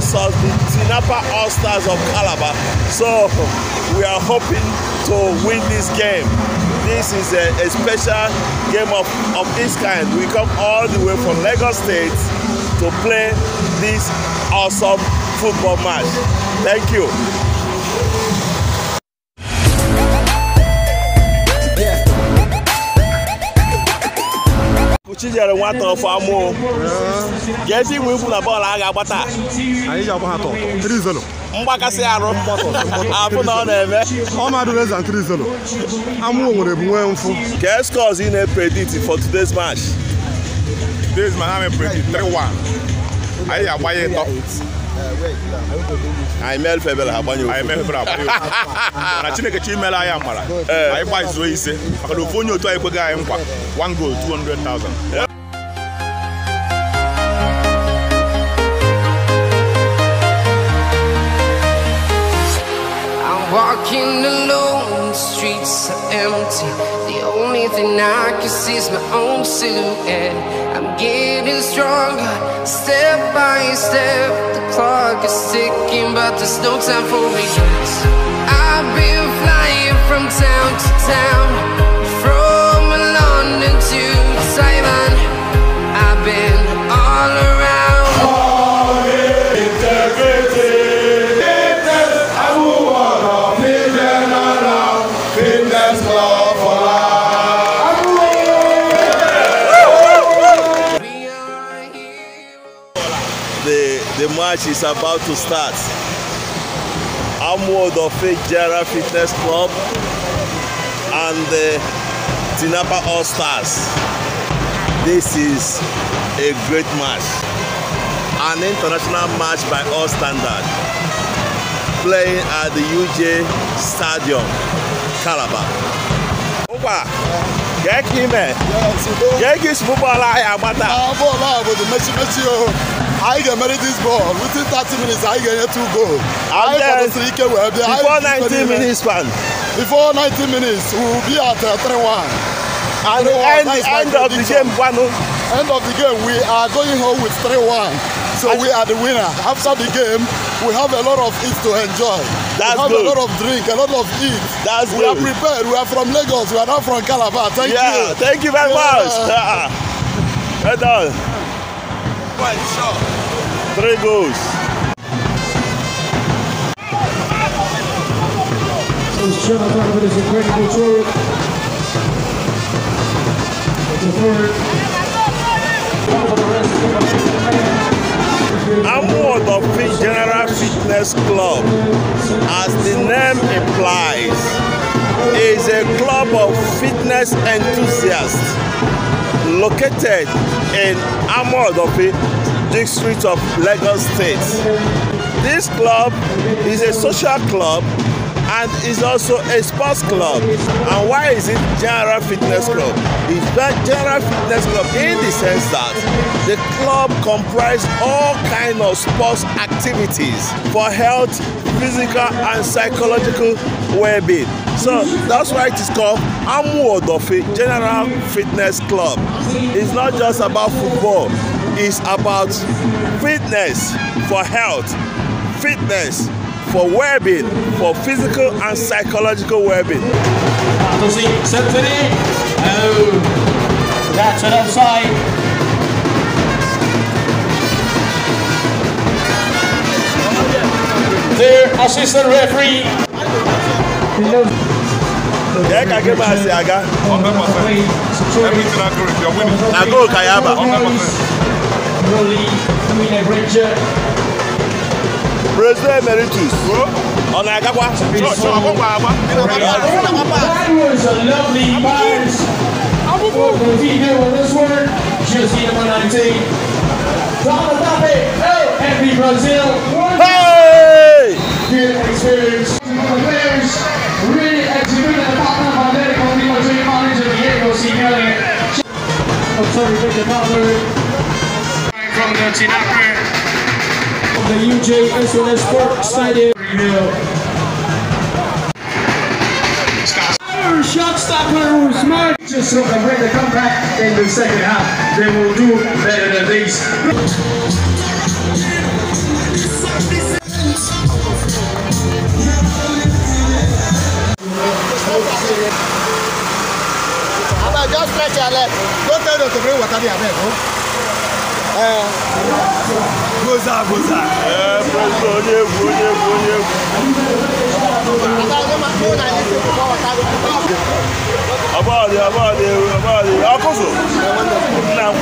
versus the Tinapa All-Stars of Calabar. So we are hoping to win this game. This is a special game of this kind. We come all the way from Lagos State to play this awesome football match. Thank you. Kuchijere nwata of Amo. Gesi wifu na ball aga agbata. Anyị ji agba ha tọ 3-0. Mgbakasị arụ. Afụ na ọ na-eme. Ọ na-adụ less than 3-0. Amo nwere bụ nwee mfu. Guess scores in a predict for today's match. Today's match I'm predict 3-1. Anyị agbanye tọ. Anyị mel febele agbanye ofu. Anyị mel febele agbanye ofu. Na Chineke chi imela anyị amara. Anyị gbazuo ise. Maka na ofu onye otu anyị kweghị anyị nkwa. 1 goal 200,000. Walking alone, the streets are empty. The only thing I can see is my own silhouette. I'm getting stronger, step by step. The clock is ticking, but there's no time for regrets. I've been flying from town to town, from London to Taiwan. I've been all around. The match is about to start. Amo Odofe General Fitness Club and the Tinapa All-Stars. This is a great match. An international match by all standards. Playing at the UJ Stadium, Calabar. Opa, get him, get his football. I can marry this ball. Within 30 minutes, I get 2 goals. Before 90 minutes, man. Before 90 minutes, we will be at 3-1. And the end of the game, end of the game, we are going home with 3-1. So we are the winner. After the game, we have a lot of it to enjoy. That's we have good. A lot of drink, a lot of eat. That's we good. are prepared. We are from Lagos. We are not from Calabar. Thank you. Thank you very much. Well done. 3 goals. Amo Odofe General Fitness Club, as the name implies, is a club of fitness enthusiasts located in Amo Odofe district of Lagos State. This club is a social club and is also a sports club. And why is it General Fitness Club? It's General Fitness Club in the sense that the club comprises all kinds of sports activities for health, physical and psychological well-being. So that's why it is called Amo Odofe General Fitness Club. It's not just about football. Is about fitness for health, fitness for well-being, for physical and psychological well-being. That's an offside. Their assistant referee. Yeah, I get my Siaga. 100%. Everything I agree. You're winning. I go Kayaba. 100%. President Emeritus. On Agagwa. That was a lovely pass. For video on this one. Jersey number 19. Oh, happy Brazil. Hey! Good experience. Players really executed the partner of Atletico Team manager Diego Simeone. Oh, sorry, Victor Butler. From the Tinapa of the UJ SLS Sport Stadium. Shot stopper was smart. Just so they break the comeback in the second half. They will do better than these. stretch your leg. Don't tell them to bring water there, man. Goza. Abadi. Akoso. Now.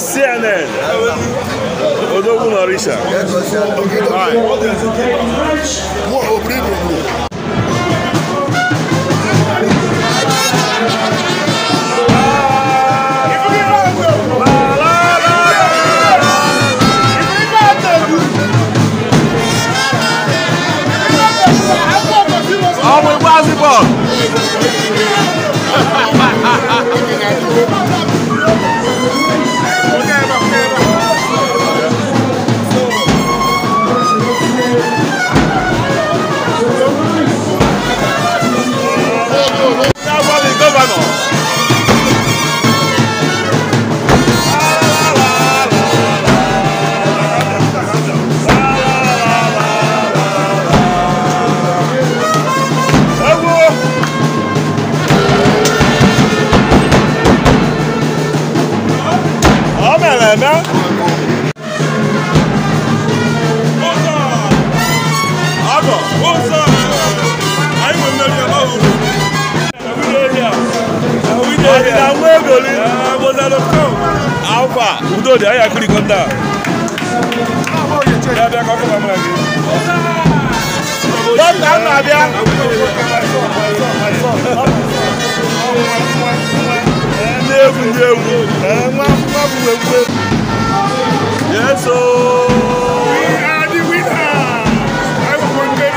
CNN. Odogun Orisha. Udo de aya kuri konda. Ya bia ka ko ma mra gi. Don't down na bia. Nevu. Nwa bu ewu. Yes o. We are the winner. I want to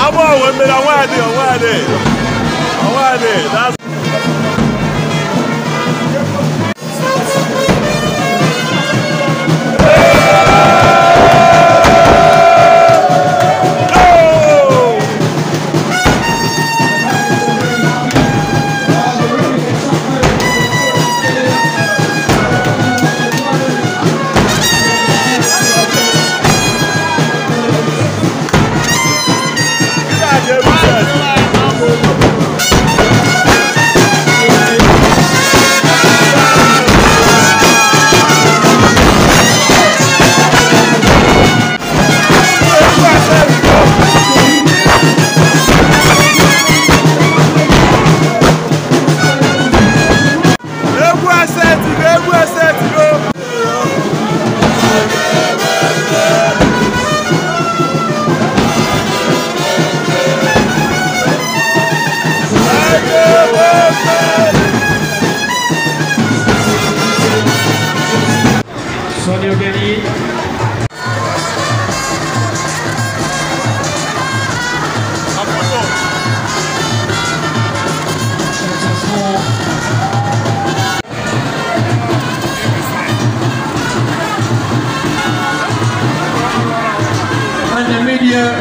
Abo we me na wa de. That's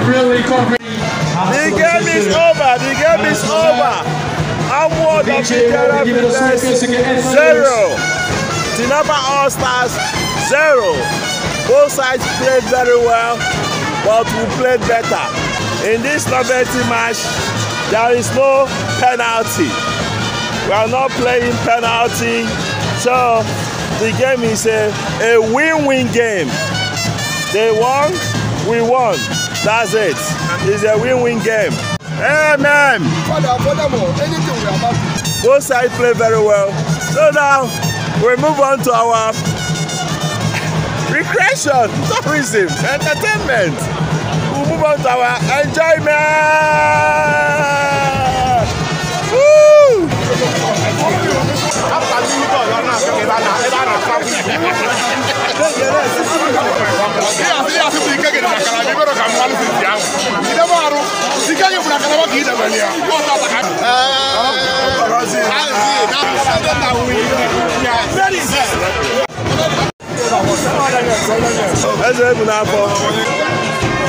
really covering. The game is over. Award of the General Fitness 0. Tinapa All Stars 0. Both sides played very well, but we played better. In this novelty match, there is no penalty. We are not playing penalty, so the game is a win-win game. They won, we won. That's it. It's a win-win game. Amen. Both sides play very well. So now we move on to our recreation, tourism, entertainment. We move on to our enjoyment.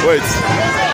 Wait.